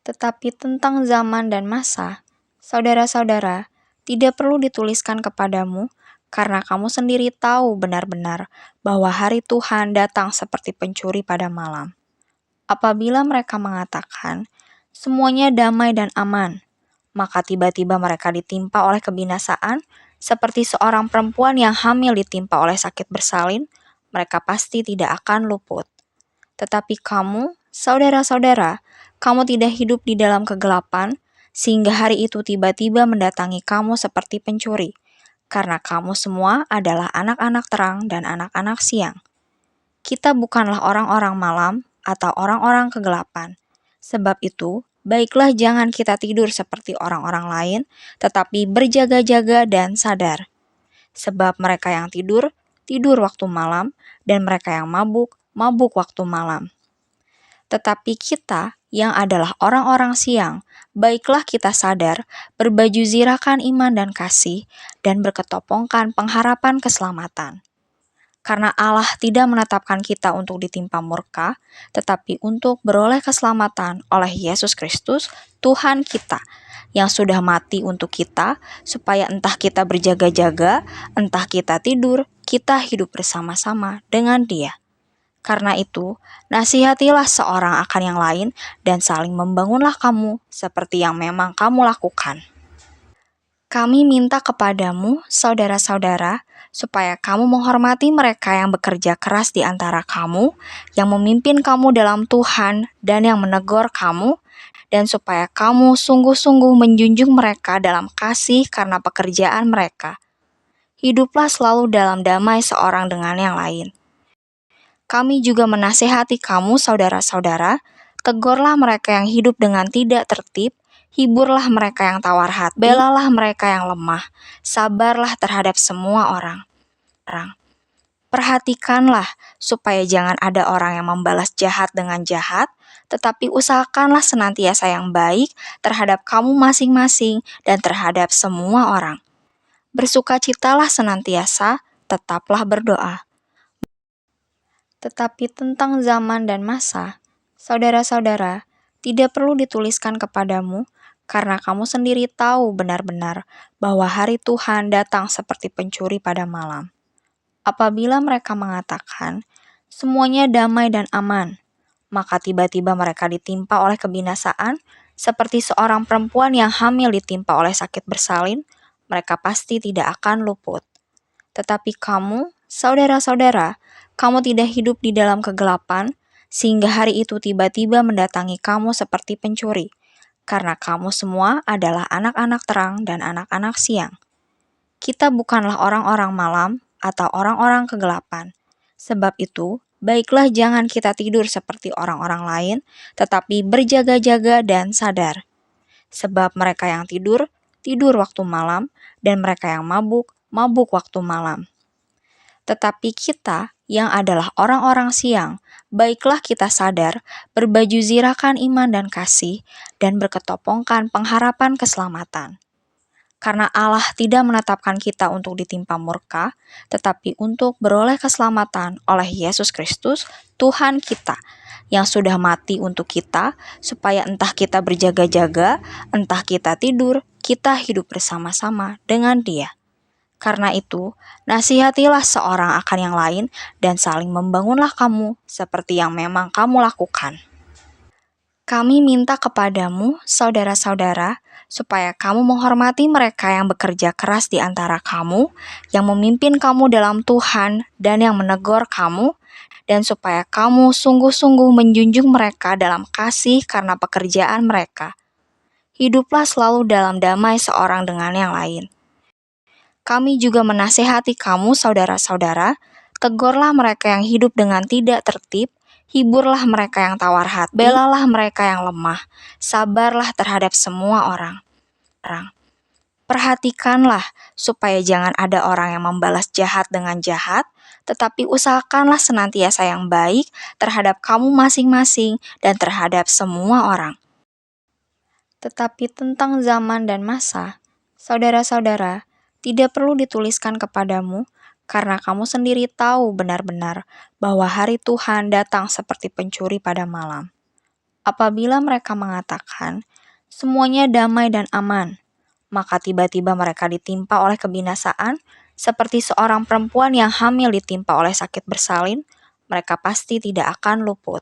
Tetapi tentang zaman dan masa, saudara-saudara, tidak perlu dituliskan kepadamu, karena kamu sendiri tahu benar-benar bahwa hari Tuhan datang seperti pencuri pada malam. Apabila mereka mengatakan, semuanya damai dan aman, maka tiba-tiba mereka ditimpa oleh kebinasaan, seperti seorang perempuan yang hamil ditimpa oleh sakit bersalin, mereka pasti tidak akan luput. Tetapi kamu, saudara-saudara, kamu tidak hidup di dalam kegelapan, sehingga hari itu tiba-tiba mendatangi kamu seperti pencuri, karena kamu semua adalah anak-anak terang dan anak-anak siang. Kita bukanlah orang-orang malam atau orang-orang kegelapan. Sebab itu, baiklah jangan kita tidur seperti orang-orang lain, tetapi berjaga-jaga dan sadar. Sebab mereka yang tidur, tidur waktu malam, dan mereka yang mabuk, mabuk waktu malam. Tetapi kita yang adalah orang-orang siang, baiklah kita sadar, berbaju zirahkan iman dan kasih, dan berketopongkan pengharapan keselamatan. Karena Allah tidak menetapkan kita untuk ditimpa murka, tetapi untuk beroleh keselamatan oleh Yesus Kristus, Tuhan kita, yang sudah mati untuk kita, supaya entah kita berjaga-jaga, entah kita tidur, kita hidup bersama-sama dengan Dia. Karena itu, nasihatilah seorang akan yang lain, dan saling membangunlah kamu, seperti yang memang kamu lakukan. Kami minta kepadamu, saudara-saudara, supaya kamu menghormati mereka yang bekerja keras di antara kamu, yang memimpin kamu dalam Tuhan dan yang menegur kamu, dan supaya kamu sungguh-sungguh menjunjung mereka dalam kasih karena pekerjaan mereka. Hiduplah selalu dalam damai seorang dengan yang lain. Kami juga menasehati kamu, saudara-saudara, tegurlah mereka yang hidup dengan tidak tertib, hiburlah mereka yang tawar hati, belalah mereka yang lemah, sabarlah terhadap semua orang. Perhatikanlah supaya jangan ada orang yang membalas jahat dengan jahat, tetapi usahakanlah senantiasa yang baik terhadap kamu masing-masing dan terhadap semua orang. Bersukacitalah senantiasa, tetaplah berdoa. Tetapi tentang zaman dan masa, saudara-saudara, tidak perlu dituliskan kepadamu, karena kamu sendiri tahu benar-benar bahwa hari Tuhan datang seperti pencuri pada malam. Apabila mereka mengatakan, semuanya damai dan aman, maka tiba-tiba mereka ditimpa oleh kebinasaan, seperti seorang perempuan yang hamil ditimpa oleh sakit bersalin, mereka pasti tidak akan luput. Tetapi kamu, saudara-saudara, kamu tidak hidup di dalam kegelapan, sehingga hari itu tiba-tiba mendatangi kamu seperti pencuri, karena kamu semua adalah anak-anak terang dan anak-anak siang. Kita bukanlah orang-orang malam atau orang-orang kegelapan. Sebab itu, baiklah jangan kita tidur seperti orang-orang lain, tetapi berjaga-jaga dan sadar. Sebab mereka yang tidur, tidur waktu malam, dan mereka yang mabuk, mabuk waktu malam. Tetapi kita yang adalah orang-orang siang, baiklah kita sadar, berbaju zirahkan iman dan kasih, dan berketopongkan pengharapan keselamatan. Karena Allah tidak menetapkan kita untuk ditimpa murka, tetapi untuk beroleh keselamatan oleh Yesus Kristus, Tuhan kita, yang sudah mati untuk kita, supaya entah kita berjaga-jaga, entah kita tidur, kita hidup bersama-sama dengan Dia. Karena itu, nasihatilah seorang akan yang lain, dan saling membangunlah kamu, seperti yang memang kamu lakukan. Kami minta kepadamu, saudara-saudara, supaya kamu menghormati mereka yang bekerja keras di antara kamu, yang memimpin kamu dalam Tuhan dan yang menegur kamu, dan supaya kamu sungguh-sungguh menjunjung mereka dalam kasih karena pekerjaan mereka. Hiduplah selalu dalam damai seorang dengan yang lain. Kami juga menasehati kamu, saudara-saudara, tegurlah mereka yang hidup dengan tidak tertib, hiburlah mereka yang tawar hati, belalah mereka yang lemah, sabarlah terhadap semua orang. Perhatikanlah supaya jangan ada orang yang membalas jahat dengan jahat, tetapi usahakanlah senantiasa yang baik terhadap kamu masing-masing dan terhadap semua orang. Tetapi tentang zaman dan masa, saudara-saudara, tidak perlu dituliskan kepadamu, karena kamu sendiri tahu benar-benar bahwa hari Tuhan datang seperti pencuri pada malam. Apabila mereka mengatakan, semuanya damai dan aman, maka tiba-tiba mereka ditimpa oleh kebinasaan, seperti seorang perempuan yang hamil ditimpa oleh sakit bersalin, mereka pasti tidak akan luput.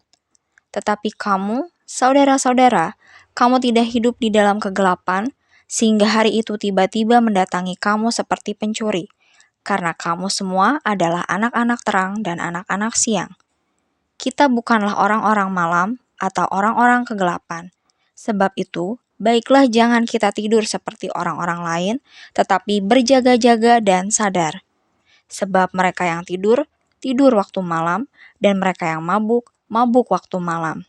Tetapi kamu, saudara-saudara, kamu tidak hidup di dalam kegelapan, sehingga hari itu tiba-tiba mendatangi kamu seperti pencuri, karena kamu semua adalah anak-anak terang dan anak-anak siang. Kita bukanlah orang-orang malam atau orang-orang kegelapan. Sebab itu, baiklah jangan kita tidur seperti orang-orang lain, tetapi berjaga-jaga dan sadar. Sebab mereka yang tidur, tidur waktu malam, dan mereka yang mabuk, mabuk waktu malam.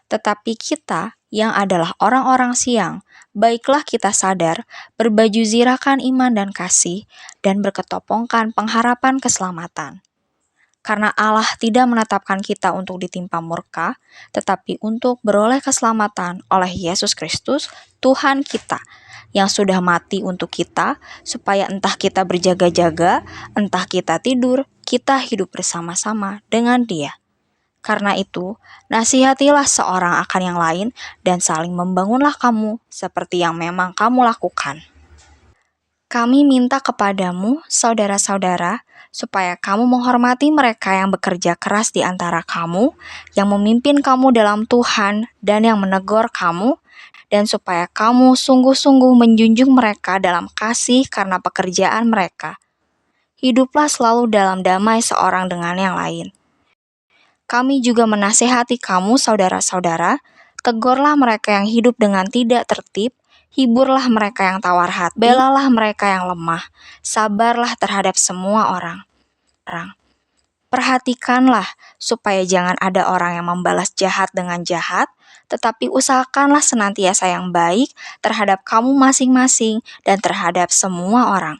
Tetapi kita yang adalah orang-orang siang, baiklah kita sadar, berbaju zirahkan iman dan kasih, dan berketopongkan pengharapan keselamatan. Karena Allah tidak menetapkan kita untuk ditimpa murka, tetapi untuk beroleh keselamatan oleh Yesus Kristus, Tuhan kita, yang sudah mati untuk kita, supaya entah kita berjaga-jaga, entah kita tidur, kita hidup bersama-sama dengan Dia. Karena itu, nasihatilah seorang akan yang lain dan saling membangunlah kamu seperti yang memang kamu lakukan. Kami minta kepadamu, saudara-saudara, supaya kamu menghormati mereka yang bekerja keras di antara kamu, yang memimpin kamu dalam Tuhan dan yang menegur kamu, dan supaya kamu sungguh-sungguh menjunjung mereka dalam kasih karena pekerjaan mereka. Hiduplah selalu dalam damai seorang dengan yang lain. Kami juga menasehati kamu, saudara-saudara, tegurlah mereka yang hidup dengan tidak tertib, hiburlah mereka yang tawar hati, belalah mereka yang lemah, sabarlah terhadap semua orang. Perhatikanlah supaya jangan ada orang yang membalas jahat dengan jahat, tetapi usahakanlah senantiasa yang baik terhadap kamu masing-masing dan terhadap semua orang.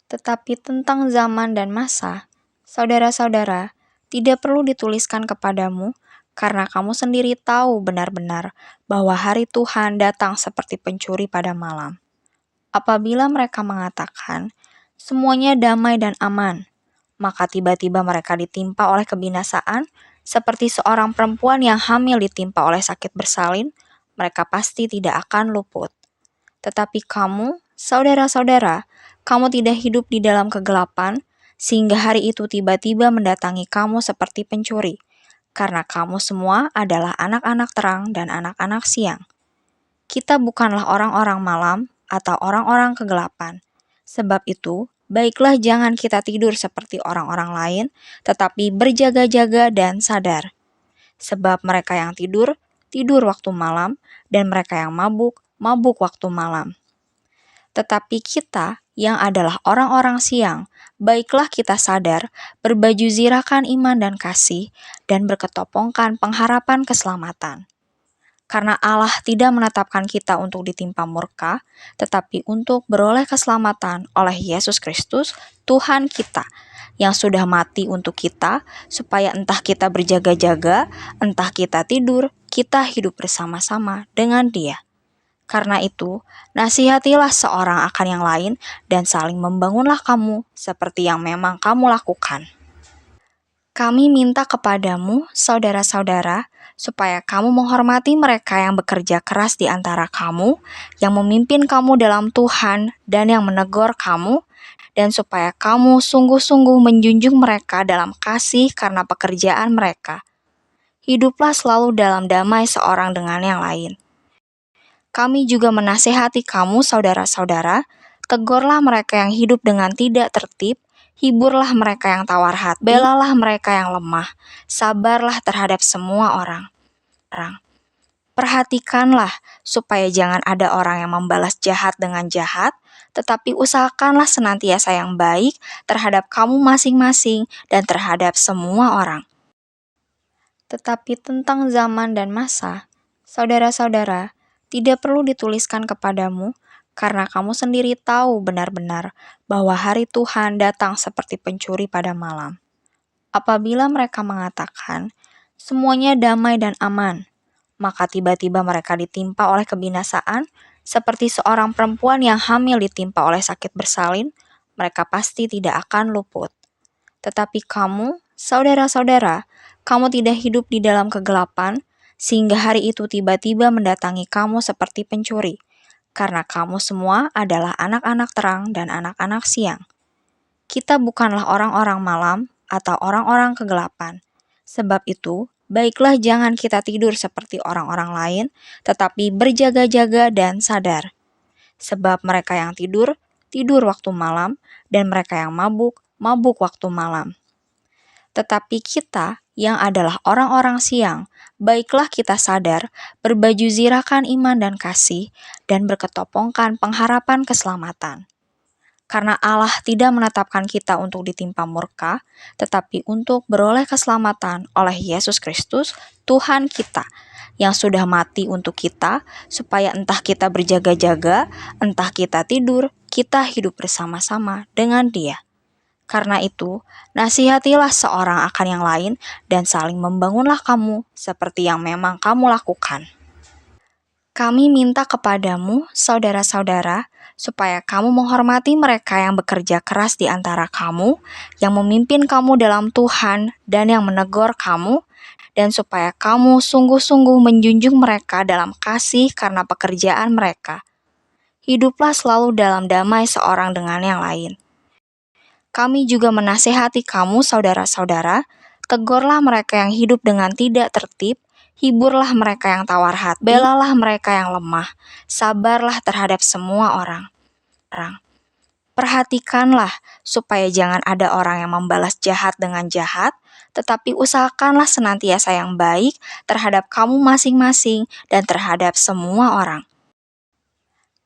Tetapi tentang zaman dan masa, saudara-saudara, tidak perlu dituliskan kepadamu, karena kamu sendiri tahu benar-benar bahwa hari Tuhan datang seperti pencuri pada malam. Apabila mereka mengatakan, semuanya damai dan aman, maka tiba-tiba mereka ditimpa oleh kebinasaan, seperti seorang perempuan yang hamil ditimpa oleh sakit bersalin, mereka pasti tidak akan luput. Tetapi kamu, saudara-saudara, kamu tidak hidup di dalam kegelapan, sehingga hari itu tiba-tiba mendatangi kamu seperti pencuri, karena kamu semua adalah anak-anak terang dan anak-anak siang. Kita bukanlah orang-orang malam atau orang-orang kegelapan. Sebab itu, baiklah jangan kita tidur seperti orang-orang lain, tetapi berjaga-jaga dan sadar. Sebab mereka yang tidur, tidur waktu malam, dan mereka yang mabuk, mabuk waktu malam. Tetapi kita yang adalah orang-orang siang, baiklah kita sadar, berbaju zirahkan iman dan kasih, dan berketopongkan pengharapan keselamatan. Karena Allah tidak menetapkan kita untuk ditimpa murka, tetapi untuk beroleh keselamatan oleh Yesus Kristus, Tuhan kita, yang sudah mati untuk kita, supaya entah kita berjaga-jaga, entah kita tidur, kita hidup bersama-sama dengan Dia. Karena itu, nasihatilah seorang akan yang lain dan saling membangunlah kamu seperti yang memang kamu lakukan. Kami minta kepadamu, saudara-saudara, supaya kamu menghormati mereka yang bekerja keras di antara kamu, yang memimpin kamu dalam Tuhan dan yang menegur kamu, dan supaya kamu sungguh-sungguh menjunjung mereka dalam kasih karena pekerjaan mereka. Hiduplah selalu dalam damai seorang dengan yang lain. Kami juga menasehati kamu, saudara-saudara, tegurlah mereka yang hidup dengan tidak tertib, hiburlah mereka yang tawar hati, belalah mereka yang lemah, sabarlah terhadap semua orang. Perhatikanlah supaya jangan ada orang yang membalas jahat dengan jahat, tetapi usahakanlah senantiasa yang baik terhadap kamu masing-masing dan terhadap semua orang. Tetapi tentang zaman dan masa, saudara-saudara, tidak perlu dituliskan kepadamu, karena kamu sendiri tahu benar-benar bahwa hari Tuhan datang seperti pencuri pada malam. Apabila mereka mengatakan, semuanya damai dan aman, maka tiba-tiba mereka ditimpa oleh kebinasaan, seperti seorang perempuan yang hamil ditimpa oleh sakit bersalin, mereka pasti tidak akan luput. Tetapi kamu, saudara-saudara, kamu tidak hidup di dalam kegelapan, sehingga hari itu tiba-tiba mendatangi kamu seperti pencuri, karena kamu semua adalah anak-anak terang dan anak-anak siang. Kita bukanlah orang-orang malam atau orang-orang kegelapan. Sebab itu, baiklah jangan kita tidur seperti orang-orang lain, tetapi berjaga-jaga dan sadar. Sebab mereka yang tidur, tidur waktu malam, dan mereka yang mabuk, mabuk waktu malam. Tetapi kita yang adalah orang-orang siang, baiklah kita sadar, berbaju zirahkan iman dan kasih, dan berketopongkan pengharapan keselamatan. Karena Allah tidak menetapkan kita untuk ditimpa murka, tetapi untuk beroleh keselamatan oleh Yesus Kristus, Tuhan kita, yang sudah mati untuk kita, supaya entah kita berjaga-jaga, entah kita tidur, kita hidup bersama-sama dengan Dia. Karena itu, nasihatilah seorang akan yang lain dan saling membangunlah kamu seperti yang memang kamu lakukan. Kami minta kepadamu, saudara-saudara, supaya kamu menghormati mereka yang bekerja keras di antara kamu, yang memimpin kamu dalam Tuhan dan yang menegur kamu, dan supaya kamu sungguh-sungguh menjunjung mereka dalam kasih karena pekerjaan mereka. Hiduplah selalu dalam damai seorang dengan yang lain. Kami juga menasehati kamu, saudara-saudara, tegurlah mereka yang hidup dengan tidak tertib, hiburlah mereka yang tawar hati, belalah mereka yang lemah, sabarlah terhadap semua orang. Perhatikanlah supaya jangan ada orang yang membalas jahat dengan jahat, tetapi usahakanlah senantiasa yang baik terhadap kamu masing-masing dan terhadap semua orang.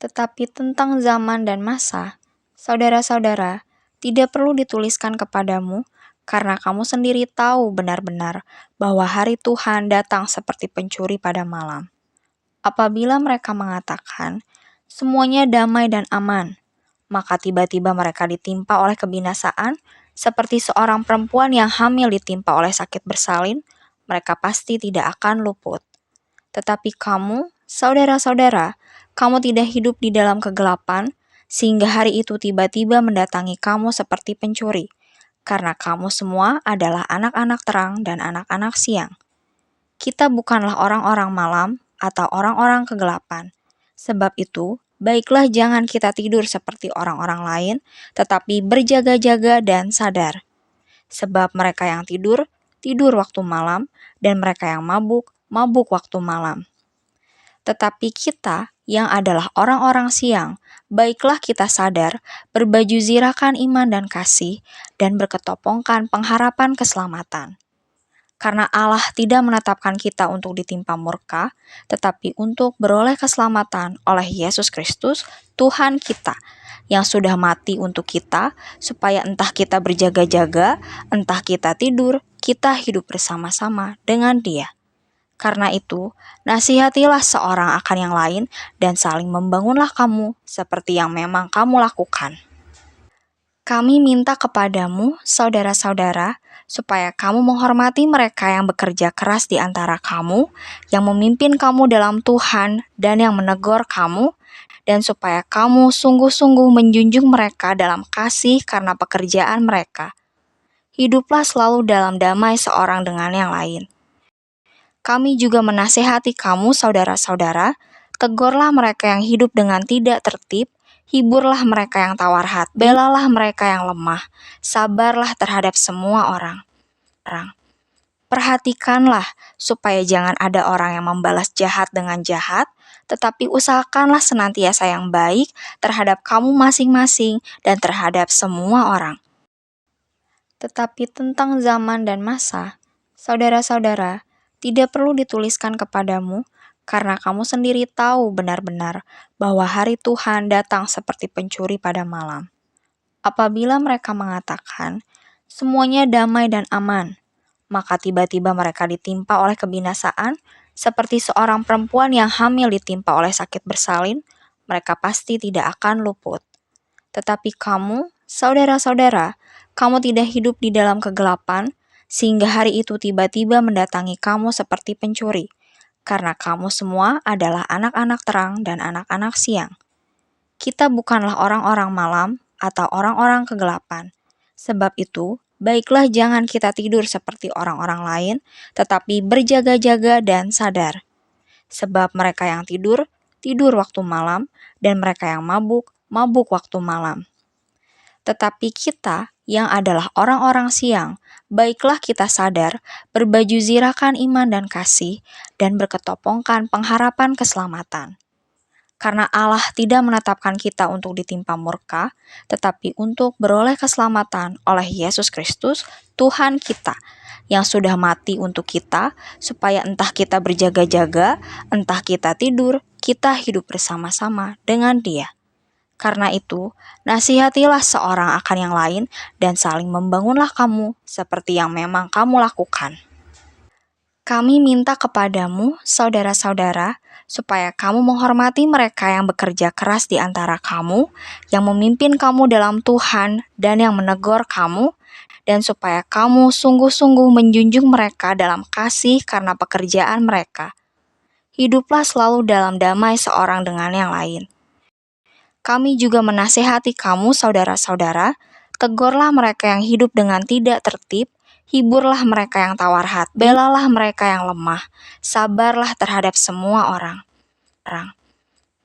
Tetapi tentang zaman dan masa, saudara-saudara, tidak perlu dituliskan kepadamu, karena kamu sendiri tahu benar-benar bahwa hari Tuhan datang seperti pencuri pada malam. Apabila mereka mengatakan, semuanya damai dan aman, maka tiba-tiba mereka ditimpa oleh kebinasaan, seperti seorang perempuan yang hamil ditimpa oleh sakit bersalin, mereka pasti tidak akan luput. Tetapi kamu, saudara-saudara, kamu tidak hidup di dalam kegelapan, sehingga hari itu tiba-tiba mendatangi kamu seperti pencuri, karena kamu semua adalah anak-anak terang dan anak-anak siang. Kita bukanlah orang-orang malam atau orang-orang kegelapan. Sebab itu, baiklah jangan kita tidur seperti orang-orang lain, tetapi berjaga-jaga dan sadar. Sebab mereka yang tidur, tidur waktu malam, dan mereka yang mabuk, mabuk waktu malam. Tetapi kita yang adalah orang-orang siang, baiklah kita sadar, berbaju zirahkan iman dan kasih, dan berketopongkan pengharapan keselamatan. Karena Allah tidak menetapkan kita untuk ditimpa murka, tetapi untuk beroleh keselamatan oleh Yesus Kristus, Tuhan kita, yang sudah mati untuk kita, supaya entah kita berjaga-jaga, entah kita tidur, kita hidup bersama-sama dengan Dia. Karena itu, nasihatilah seorang akan yang lain dan saling membangunlah kamu seperti yang memang kamu lakukan. Kami minta kepadamu, saudara-saudara, supaya kamu menghormati mereka yang bekerja keras di antara kamu, yang memimpin kamu dalam Tuhan dan yang menegur kamu, dan supaya kamu sungguh-sungguh menjunjung mereka dalam kasih karena pekerjaan mereka. Hiduplah selalu dalam damai seorang dengan yang lain. Kami juga menasehati kamu, saudara-saudara, tegurlah mereka yang hidup dengan tidak tertib, hiburlah mereka yang tawar hati, belalah mereka yang lemah, sabarlah terhadap semua orang. Perhatikanlah supaya jangan ada orang yang membalas jahat dengan jahat, tetapi usahakanlah senantiasa yang baik terhadap kamu masing-masing dan terhadap semua orang. Tetapi tentang zaman dan masa, saudara-saudara, tidak perlu dituliskan kepadamu, karena kamu sendiri tahu benar-benar bahwa hari Tuhan datang seperti pencuri pada malam. Apabila mereka mengatakan, semuanya damai dan aman, maka tiba-tiba mereka ditimpa oleh kebinasaan, seperti seorang perempuan yang hamil ditimpa oleh sakit bersalin, mereka pasti tidak akan luput. Tetapi kamu, saudara-saudara, kamu tidak hidup di dalam kegelapan, sehingga hari itu tiba-tiba mendatangi kamu seperti pencuri, karena kamu semua adalah anak-anak terang dan anak-anak siang. Kita bukanlah orang-orang malam atau orang-orang kegelapan. Sebab itu, baiklah jangan kita tidur seperti orang-orang lain, tetapi berjaga-jaga dan sadar. Sebab mereka yang tidur, tidur waktu malam, dan mereka yang mabuk, mabuk waktu malam. Tetapi kita yang adalah orang-orang siang, baiklah kita sadar, berbaju zirahkan iman dan kasih, dan berketopongkan pengharapan keselamatan. Karena Allah tidak menetapkan kita untuk ditimpa murka, tetapi untuk beroleh keselamatan oleh Yesus Kristus, Tuhan kita, yang sudah mati untuk kita, supaya entah kita berjaga-jaga, entah kita tidur, kita hidup bersama-sama dengan Dia. Karena itu, nasihatilah seorang akan yang lain dan saling membangunlah kamu seperti yang memang kamu lakukan. Kami minta kepadamu, saudara-saudara, supaya kamu menghormati mereka yang bekerja keras di antara kamu, yang memimpin kamu dalam Tuhan dan yang menegur kamu, dan supaya kamu sungguh-sungguh menjunjung mereka dalam kasih karena pekerjaan mereka. Hiduplah selalu dalam damai seorang dengan yang lain. Kami juga menasehati kamu, saudara-saudara, tegurlah mereka yang hidup dengan tidak tertib, hiburlah mereka yang tawar hati, belalah mereka yang lemah, sabarlah terhadap semua orang.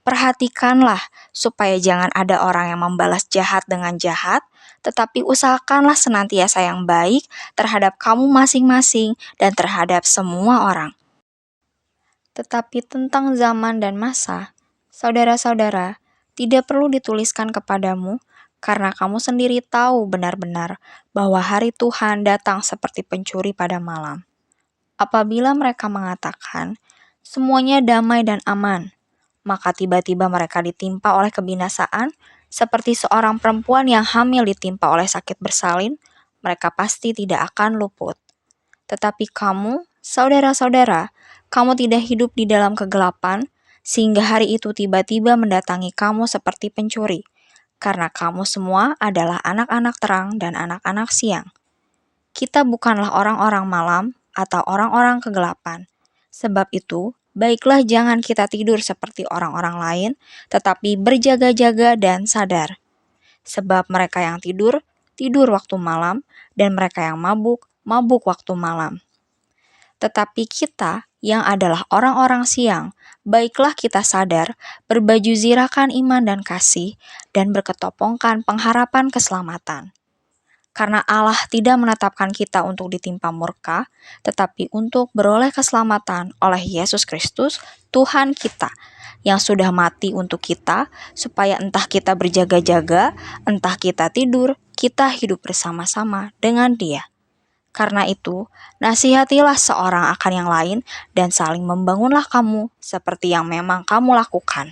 Perhatikanlah supaya jangan ada orang yang membalas jahat dengan jahat, tetapi usahakanlah senantiasa yang baik terhadap kamu masing-masing dan terhadap semua orang. Tetapi tentang zaman dan masa, saudara-saudara, tidak perlu dituliskan kepadamu, karena kamu sendiri tahu benar-benar bahwa hari Tuhan datang seperti pencuri pada malam. Apabila mereka mengatakan, semuanya damai dan aman, maka tiba-tiba mereka ditimpa oleh kebinasaan, seperti seorang perempuan yang hamil ditimpa oleh sakit bersalin, mereka pasti tidak akan luput. Tetapi kamu, saudara-saudara, kamu tidak hidup di dalam kegelapan, sehingga hari itu tiba-tiba mendatangi kamu seperti pencuri, karena kamu semua adalah anak-anak terang dan anak-anak siang. Kita bukanlah orang-orang malam atau orang-orang kegelapan. Sebab itu, baiklah jangan kita tidur seperti orang-orang lain, tetapi berjaga-jaga dan sadar. Sebab mereka yang tidur, tidur waktu malam, dan mereka yang mabuk, mabuk waktu malam. Tetapi kita yang adalah orang-orang siang, baiklah kita sadar, berbaju zirahkan iman dan kasih, dan berketopongkan pengharapan keselamatan. Karena Allah tidak menetapkan kita untuk ditimpa murka, tetapi untuk beroleh keselamatan oleh Yesus Kristus, Tuhan kita, yang sudah mati untuk kita, supaya entah kita berjaga-jaga, entah kita tidur, kita hidup bersama-sama dengan Dia. Karena itu, nasihatilah seorang akan yang lain dan saling membangunlah kamu seperti yang memang kamu lakukan.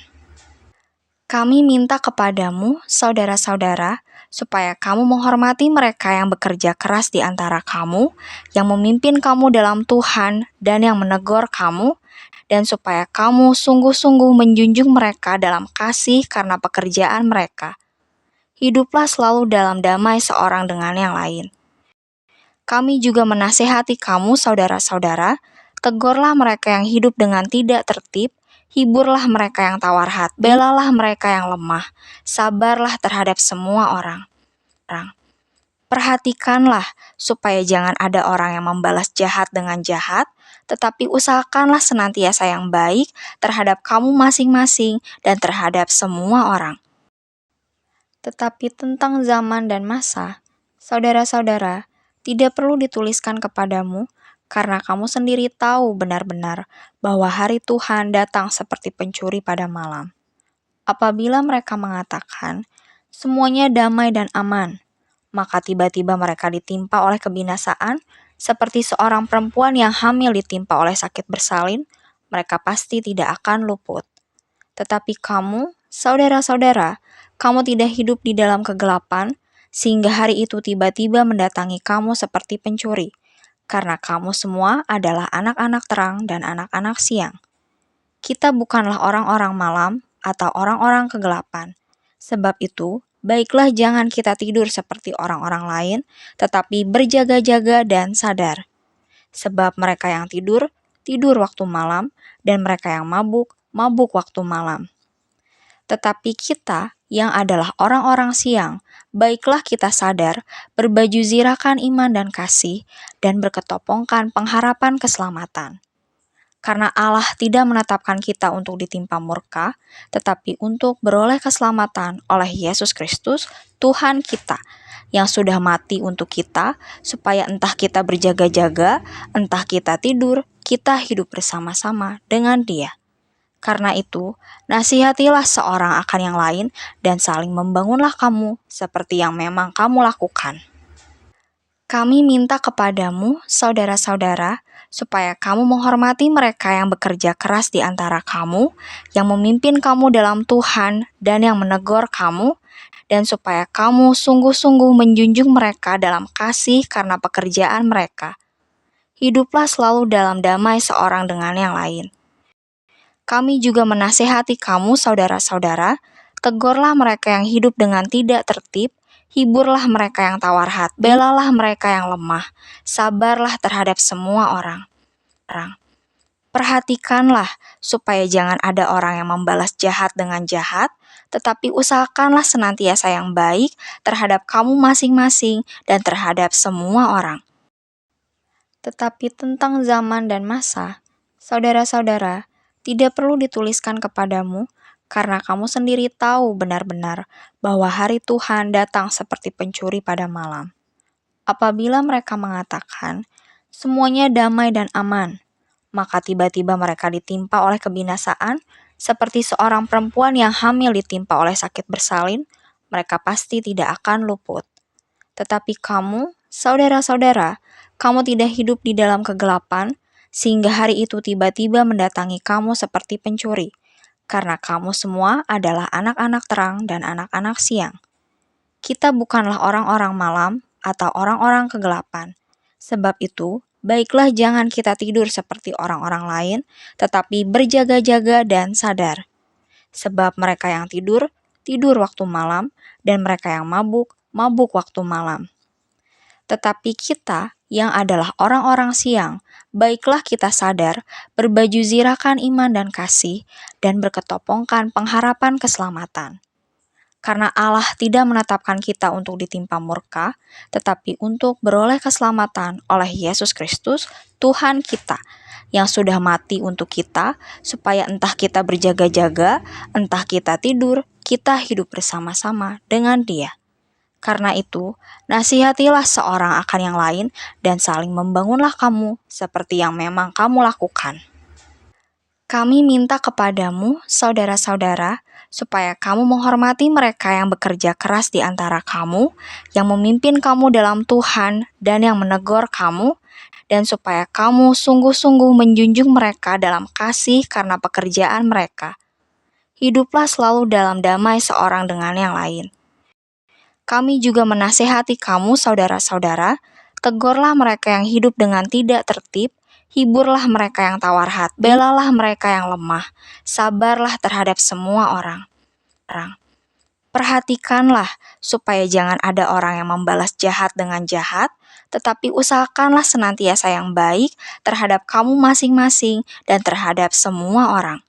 Kami minta kepadamu, saudara-saudara, supaya kamu menghormati mereka yang bekerja keras di antara kamu, yang memimpin kamu dalam Tuhan dan yang menegur kamu, dan supaya kamu sungguh-sungguh menjunjung mereka dalam kasih karena pekerjaan mereka. Hiduplah selalu dalam damai seorang dengan yang lain. Kami juga menasehati kamu, saudara-saudara, tegurlah mereka yang hidup dengan tidak tertib, hiburlah mereka yang tawar hati, belalah mereka yang lemah, sabarlah terhadap semua orang. Perhatikanlah supaya jangan ada orang yang membalas jahat dengan jahat, tetapi usahakanlah senantiasa yang baik terhadap kamu masing-masing dan terhadap semua orang. Tetapi tentang zaman dan masa, saudara-saudara, tidak perlu dituliskan kepadamu, karena kamu sendiri tahu benar-benar bahwa hari Tuhan datang seperti pencuri pada malam. Apabila mereka mengatakan, semuanya damai dan aman, maka tiba-tiba mereka ditimpa oleh kebinasaan, seperti seorang perempuan yang hamil ditimpa oleh sakit bersalin, mereka pasti tidak akan luput. Tetapi kamu, saudara-saudara, kamu tidak hidup di dalam kegelapan, sehingga hari itu tiba-tiba mendatangi kamu seperti pencuri, karena kamu semua adalah anak-anak terang dan anak-anak siang. Kita bukanlah orang-orang malam atau orang-orang kegelapan. Sebab itu, baiklah jangan kita tidur seperti orang-orang lain, tetapi berjaga-jaga dan sadar. Sebab mereka yang tidur, tidur waktu malam, dan mereka yang mabuk, mabuk waktu malam. Tetapi kita yang adalah orang-orang siang, baiklah kita sadar, berbaju zirahkan iman dan kasih, dan berketopongkan pengharapan keselamatan. Karena Allah tidak menetapkan kita untuk ditimpa murka, tetapi untuk beroleh keselamatan oleh Yesus Kristus, Tuhan kita, yang sudah mati untuk kita, supaya entah kita berjaga-jaga, entah kita tidur, kita hidup bersama-sama dengan Dia. Karena itu, nasihatilah seorang akan yang lain dan saling membangunlah kamu seperti yang memang kamu lakukan. Kami minta kepadamu, saudara-saudara, supaya kamu menghormati mereka yang bekerja keras di antara kamu, yang memimpin kamu dalam Tuhan dan yang menegur kamu, dan supaya kamu sungguh-sungguh menjunjung mereka dalam kasih karena pekerjaan mereka. Hiduplah selalu dalam damai seorang dengan yang lain. Kami juga menasehati kamu, saudara-saudara, tegurlah mereka yang hidup dengan tidak tertib, hiburlah mereka yang tawar hati, belalah mereka yang lemah, sabarlah terhadap semua orang. Perhatikanlah supaya jangan ada orang yang membalas jahat dengan jahat, tetapi usahakanlah senantiasa yang baik terhadap kamu masing-masing dan terhadap semua orang. Tetapi tentang zaman dan masa, saudara-saudara, tidak perlu dituliskan kepadamu, karena kamu sendiri tahu benar-benar bahwa hari Tuhan datang seperti pencuri pada malam. Apabila mereka mengatakan, semuanya damai dan aman, maka tiba-tiba mereka ditimpa oleh kebinasaan, seperti seorang perempuan yang hamil ditimpa oleh sakit bersalin, mereka pasti tidak akan luput. Tetapi kamu, saudara-saudara, kamu tidak hidup di dalam kegelapan, sehingga hari itu tiba-tiba mendatangi kamu seperti pencuri, karena kamu semua adalah anak-anak terang dan anak-anak siang. Kita bukanlah orang-orang malam atau orang-orang kegelapan. Sebab itu, baiklah jangan kita tidur seperti orang-orang lain, tetapi berjaga-jaga dan sadar. Sebab mereka yang tidur, tidur waktu malam, dan mereka yang mabuk, mabuk waktu malam. Tetapi kita yang adalah orang-orang siang, baiklah kita sadar, berbaju zirahkan iman dan kasih, dan berketopongkan pengharapan keselamatan. Karena Allah tidak menetapkan kita untuk ditimpa murka, tetapi untuk beroleh keselamatan oleh Yesus Kristus, Tuhan kita, yang sudah mati untuk kita, supaya entah kita berjaga-jaga, entah kita tidur, kita hidup bersama-sama dengan Dia. Karena itu, nasihatilah seorang akan yang lain dan saling membangunlah kamu seperti yang memang kamu lakukan. Kami minta kepadamu, saudara-saudara, supaya kamu menghormati mereka yang bekerja keras di antara kamu, yang memimpin kamu dalam Tuhan dan yang menegur kamu, dan supaya kamu sungguh-sungguh menjunjung mereka dalam kasih karena pekerjaan mereka. Hiduplah selalu dalam damai seorang dengan yang lain. Kami juga menasehati kamu, saudara-saudara, tegurlah mereka yang hidup dengan tidak tertib, hiburlah mereka yang tawar hati, belalah mereka yang lemah, sabarlah terhadap semua orang. Perhatikanlah supaya jangan ada orang yang membalas jahat dengan jahat, tetapi usahakanlah senantiasa yang baik terhadap kamu masing-masing dan terhadap semua orang.